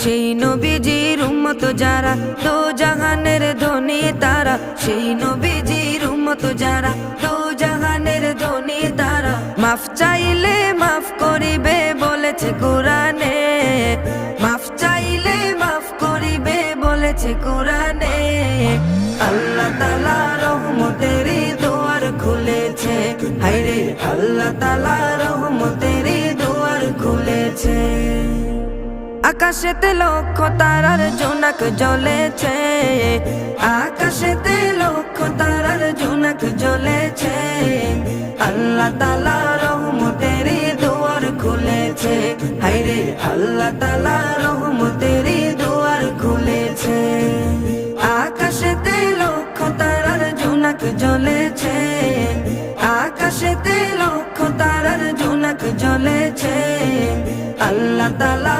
সেই নবীজির উম্মত যারা দো জাহানের ধনী তারা, সেই নবীজির উম্মত যারা দো জাহানের ধনী তারা। মাফ চাইলে মাফ করিবে বলেছে কোরআনে, মাফ চাইলে মাফ করিবে বলেছে কোরআনে। আল্লাহ তাআলা রহমতের দুয়ার খুলেছে, হায়রে আল্লাহ তাআলা রহমতের দুয়ার খুলেছে। আকাশেতে লক্ষ তারার জোনাক জ্বলেছে, আকাশেতে লক্ষ তারার জোনাক জ্বলেছে। আল্লাহ তাআলা রহমতের দুয়ার খুলেছে, হায়রে আল্লাহ তাআলা রহমতের দুয়ার খুলেছে। আকাশেতে লক্ষ তারার জোনাক জ্বলেছে, আকাশেতে লক্ষ তারার জোনাক জ্বলেছে। আল্লাহ তাআলা